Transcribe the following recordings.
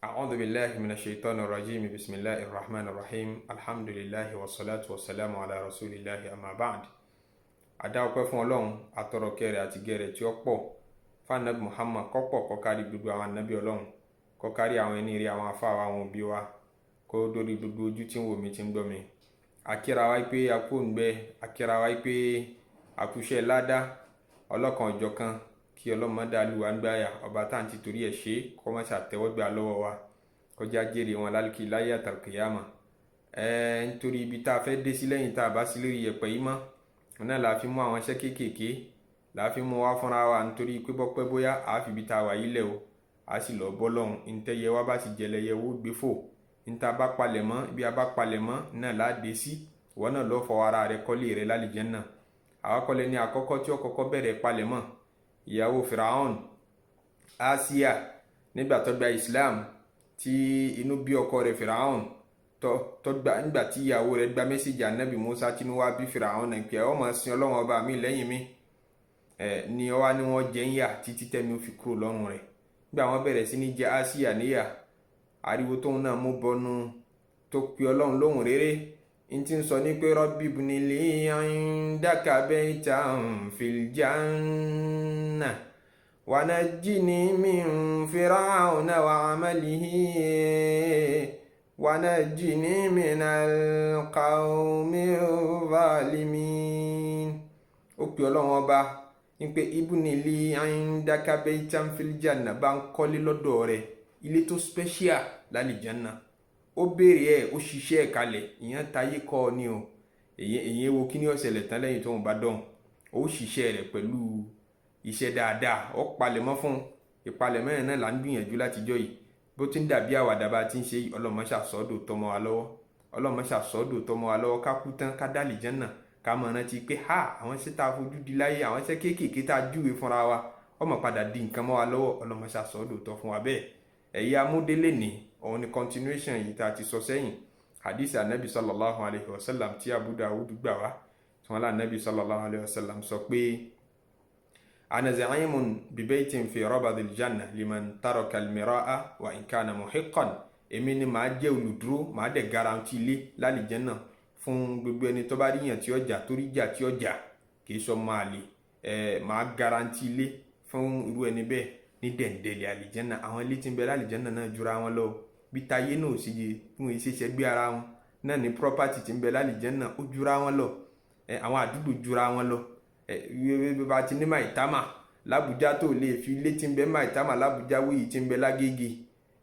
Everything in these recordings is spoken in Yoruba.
أعوذ بالله من الشيطان الرجيم بسم الله الرحمن الرحيم الحمد لله والصلاة والسلام على رسول الله أما بعد. Adá ọpẹ́ fún Ọlọ́run, atọrọ kẹ́ rẹ̀ àti gẹ́ rẹ̀ tí ó pọ̀ fún Ànábì Muhammad, kó pọ̀ kó kárí gbogbo àwọn ànábì Ọlọ́run, kó kárí àwọn ẹni ire, àwọn àfáà wa, àwọn òbí wa, kó dórí gbogbo ojú tí ń wò mí tí ń gbọ́ mi. Akíra wa pé a kú òǹgbẹ, akíra wa pé a kú iṣẹ́ ládá ọlọ́kan ọ̀jọ̀kan, kí Ọlọ́run má dá lù wá ń gbáyà, ọba tá à ń ti torí ẹ̀ ṣe kó má ṣàtẹ́wọ́gbà lọ́wọ́ wa, kọjá jèrè wọn lálùkì láyé àtàlùkìyàmà. Nítorí ibi tá a fẹ́ dé sí lẹ́yìn tá a bá sí lórí yẹ̀pẹ̀ yìí mọ́, náà la fi mú àwọn iṣẹ́ kéékèèké la fi mú wá fúnra wa, nítorí pé bọ́pẹ́ bóyá a fi ibi tá a wà yìí lẹ̀ o, a sì lọ bọ́ lọ́hùn. Ntẹ́yẹ wa bá sì jẹlẹyẹ wo gbé fò, níta bá palẹ̀ mọ́, ibi a bá palẹ̀ mọ́ náà la dé sí. Ìwọ náà lọ fọ ara rẹ kọ́lé rẹ lálìjánnà. Àwa kọ́lẹ̀ ní àkọ́kọ́ tí ó kọ́kọ́ bẹ̀rẹ̀ palẹ̀ mọ́, ìyàwó Firaun Asiya, nígbà tó gba Islam tí inú bí ọkọ rẹ̀ Firaun nígbà tí ìyàwó rẹ̀ gba mẹ́sẹ̀jì Ànábì Musa tí inú wá bí Firaun náà pé ó máa sin Ọlọ́run ọba mi lẹ́yìn mi, ni ó wá ní wọ́n jẹ ń yà títí tẹ́mi ó fi kúrò lọ́rùn rẹ̀. Nígbà wọ́n bẹ̀rẹ̀ sí ní jẹ Asiya níyà, ariwo tóun náà mú bọnu tó pe Ọlọ́run lóhùn rere, n ti ń sọ ní pé Rabbi ibni li indaka baytan fil jannah wa najjini min Fir'auna wa amalihi wa najjini minal qawmi zalimin. Ó pe Ọlọ́run ọba ní pé ibni li indaka baytan fil jannah, bá ń kọ́lé lọ́dọ̀ rẹ̀, ilé tó special lálìjánnà. Ó béèrè ẹ̀, ó ṣiṣẹ́ ẹ̀ kalẹ̀, ìyẹn tayé kọ́ ni o. èyí wo kí ni ó ṣẹlẹ̀ tán lẹ́yìn tó ń bá dọ̀hún. Ó ṣiṣẹ́ rẹ̀ pẹ̀lú iṣẹ́ dáadáa, ó palẹ̀mọ́ fún ìpalẹ̀mọ́ yẹn náà là ń gbìyànjú látijọ́ yìí. Bó ti ń dàbí àwàdà bá ti ń ṣe, Ọlọ́run má ṣàsọ́dọ̀ tọmọ wa lọ́wọ́, Ọlọ́run má ṣàsọ́dọ̀ tọmọ wa lọ́wọ́, ká kú tán ká dálì jẹ́nà, ká mọ̀ rántí pé àwọn iṣẹ́ tá a fojú di láyé, àwọn iṣẹ́ kéékèèké tá a júwe fúnra wa, ó máa padà di nǹkan mọ́ wa lọ́wọ́. Ọlọ́run má ṣàsọ́dọ̀ tọ́ fún wa bẹ́ẹ̀. Ẹ̀yà amúdélé ní òun ni continuation yìí tá a ti sọ sẹ́yìn. Hadith Anabi sallallahu alayhi wa sallam tí Abu Dawud gbà wá, tí wọ́n lá Anabi sallallahu alayhi wa sallam sọ pé ana za'imun bi baytin fi rabadil janna liman taraka al-mira'a wa in kana muhiqqan. Èmi ni màá jẹ́ olùdúró, màá dẹ̀ garanti ilé lálìjánnà fún gbogbo ẹni tó bá ríyàn tí ọjà torí jà tí ọjà kì í sọ máa lè. Màá garanti ilé fún irú ẹni bẹ́ẹ̀ ní dẹ̀ndẹ̀lẹ̀ àlìjánnà. Àwọn ilé tí ń bẹ lálìjánnà náà jura wọn lọ, bí táyé náà sì yẹ fún ìṣeṣẹ́ gbé ara wọn náà ní property tí ń bẹ lálìjánnà ó jura wọn lọ. Àwọn àdúgbò jura wọn lọ. Bá ti ní Maitama l'Abuja tó lè fi ilé tí ń bẹ Maitama l'Abuja wéyìí tí ń bẹ l'Agége.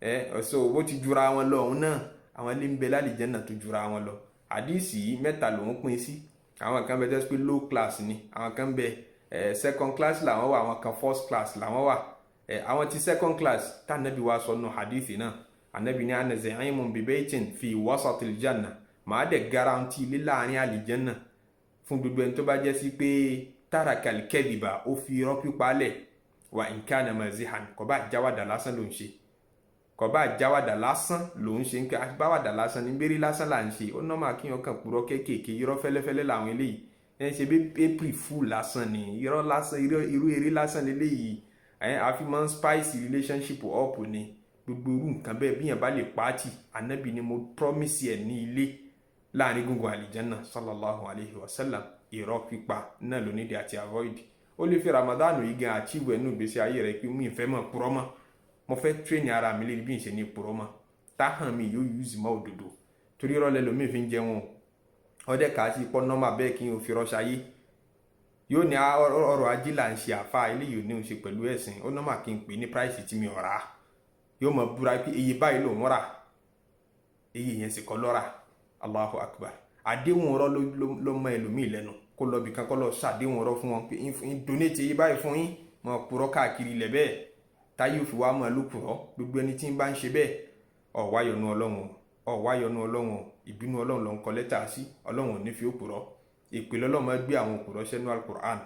Ọ̀sọ̀ bó ti jura wọn lọ òun náà, àwọn ilé ń bẹ lálìjánnà tó jura wọn lọ. Àdíìsì mẹ́ta lòun pín sí. Àwọn kan bẹ tẹ́ pé low class ni, àwọn kan bẹ second class làwọn wà, àwọn kan first class làwọn wà. Àwọn ti second class tá Ànábì wa sọ nù hadithi náà, Ànábì ní ana za'imun bi baytin fi wasatil janna, màá dẹ̀ garanti ilé láàrin àlìjánnà fún gbogbo ẹni tó bá jẹ́ sí pé tarakal kadhiba, ó fi irọ́ pípa lẹ̀, wa in kana mazihan, kò bá jáwàdà lásán ló ń ṣe, kò bá jáwàdà lásán ló ń ṣe, ń kẹ́ àbáwàdà lásán ní bẹ́rí lásán là ń ṣe. Ó nọ́mà kí wọ́n kàn purọ́ kéékèèké, irọ́ fẹ́lẹ́fẹ́lẹ́ làwọn eléyìí. Ṣe bí April fool lásán ni, irọ́ lásán, irú eré lásán eléyìí. Àfi máa ń spice relationship up ni. Gbogbo irú nǹkan bẹ́ẹ̀ bí yẹn bá lè pàtì, Ànábì ni mo promise ẹ̀ ní ilé láàrin gungun àlìjánnà sallallahu alayhi wa sallam. Irọ́ pípa náà ló nídìí àti avoid. Ó lè fi Ramadan yìí gan achieve ẹnu ìgbésí ayé rẹ̀ pé mi ì fẹ́ mọ̀ purọ́ mọ́, mo fẹ́ train ara mi lérí bí n ṣe ní purọ́ mọ́. Táhàn mi yóò use mọ́ òdodo, torí rọ́lẹ́ lómi fi ń jẹun. Ọdẹ kà á sí pọ́ nọ́mà bẹ́ẹ̀ kí n ò fi rọ́ṣayé. Yóò ní ọrọ̀ ajé là ń ṣe àfa ilé yìí ò ní ń ṣe pẹ̀lú ẹ̀sìn. Ó nọ́mà kí n pè ní price tí mi ò rà. Yóò mọ̀ búra pé iye báyìí lòun rà, iye yẹn sì kọ́ lọ́ra. Allahu akbar. Àdéhùn ọ̀rọ̀ ló mọ ẹlòmíì lẹ́nu, kó lọ bìkan kó lọ ṣàdéhùn ọ̀rọ̀ fún wọn pé ń donate iye báyìí fún yín, mọ̀ purọ́ káàkiri ilẹ̀ bẹ́ẹ̀. Táyé òfin wa mọ̀ ló purọ́. Gbogbo ẹni tí ń bá ń ṣe bẹ́ẹ̀, ọ̀wáyọ̀nù Ọlọ́run, ìbínú Ọlọ́run ló ń kọ lẹ́tà sí. Ọlọ́run ò ní fi òpùrọ́. Ìpìlẹ̀ Ọlọ́run máa gbé àwọn òpùrọ́ sẹ́nu Al-Qur'an.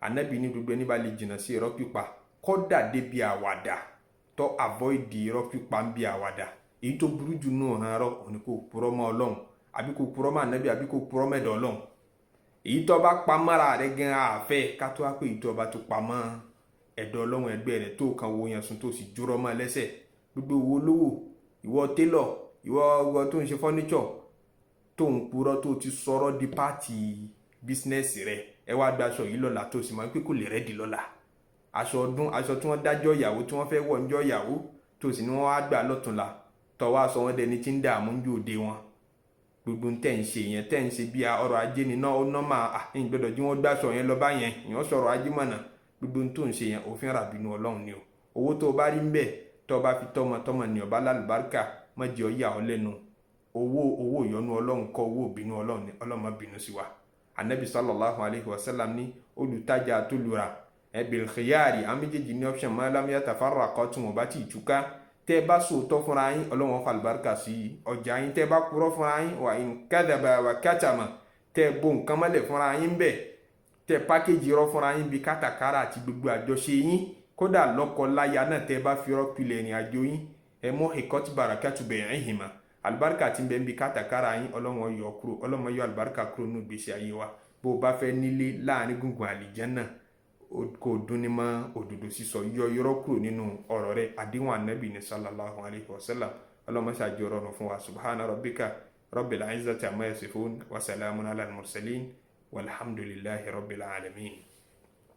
Ànábì ní gbogbo ẹni bá lè jìnnà sí irọ́ pípa, kódà débi àwàdà, tó avoid irọ́ pípa ń bí àwàdà. Èyí tó burú jù nù ọ̀ràn arọ́ òní kò purọ́ mọ́ Ọlọ́run, àbí kò purọ́ mọ́ Ànábì, àbí kò purọ́ mẹ́dọ̀ Ọlọ́run. Èyí tó bá pa mọ́ra rẹ̀ gan àfẹ́, ká tó wá pé èyí tó bá tó pa mọ́ ẹ̀dọ̀ Ọlọ́run ẹgbẹ́ rẹ̀ tó kan wo yẹn sùn tó sì jórọ́ mọ́ lẹ́sẹ̀. Gbogbo owó lówó ìwọ télọ̀, ìwọ tó ń ṣe fọ́níṣọ̀ tó ń purọ́ tó ti sọ̀rọ̀ di pàtì bísínẹ́sì rẹ̀, ẹ wá gba aṣọ yìí lọ́la tó sì mọ̀ pé kò lè rẹ́dì lọ́la. Aṣọ ọdún, aṣọ tí wọ́n dájọ́ ìyàwó tí wọ́n fẹ́ wọ̀ níjọ́ ìyàwó tó sì ní wọ́n wá gbà lọ́tùnla tó wá sọ wọ́n dẹni tí ń dààmú ń jòde wọn. Gbogbo tẹ́ ń ṣe yẹn, tẹ́ ń ṣe bí ọrọ̀ ajé ni náà ó nọ́mà ìgbọ́dọ̀ jí wọ́n gbàṣọ yẹn lọ bá yẹn, ìyẹn sọ̀rọ̀ ajé mọ̀nà. Gbogbo tó ń ṣe yẹn òfin ràbínú Ọlọ́run ni o. Owó tó bá rí ń bẹ̀ tó bá fi tọmọ ní ọba lálùbáríkà má jẹ́ ó yà ọ́ lẹ́nu. Owó ìyọ́nú Ọlọ́run kọ́, owó ìbínú Ọlọ́run ni. Ọlọ́run má bínú sí wa. Ànábì sallallahu alayhi wa sallam ní olùtajà àtolùrà bil khiyari, àwọn méjèèjì ní option ma lam yatafarraqa tí wọ́n bá ti túká. Tẹ́ bá sòótọ́ fúnra yín, Ọlọ́run fa àlùbáríkà sí ọjà yín. Tẹ́ bá purọ́ fúnra yín, wa in kadhaba wa katama, tẹ́ bò nǹkan mọ́lẹ̀ fúnra yín bẹ̀, tẹ́ pákéjì rọ́ fúnra yín bí kátàkárà àti gbogbo àjọṣe yín, kódà lọ́kọ láya náà tẹ́ bá fi rọ́ pilẹ̀ ìrìn àjò yín, ẹ mọ́ hiqat barakatu bay'ihima, àlùbáríkà tí ń bẹ ń bí kátàkárà yín Ọlọ́run yọ kúrò. Ọlọ́run yọ àlùbáríkà kúrò nínú ìgbésí ayé wa. Bó bá fẹ́ nílé láàrin gbùngbùn àlìjánnà kò dún ní mọ́ òdodo sísọ, yọ irọ́ kúrò nínú ọ̀rọ̀ rẹ̀. Àdéhùn Ànábì ní sallallahu alayhi wa sallam. Ọlọ́run ṣàjọ rọrùn fún wa. Subhana rabbika rabbil izzati amma yasifun wa salamun ala al-mursalin walhamdulillahi rabbil alamin.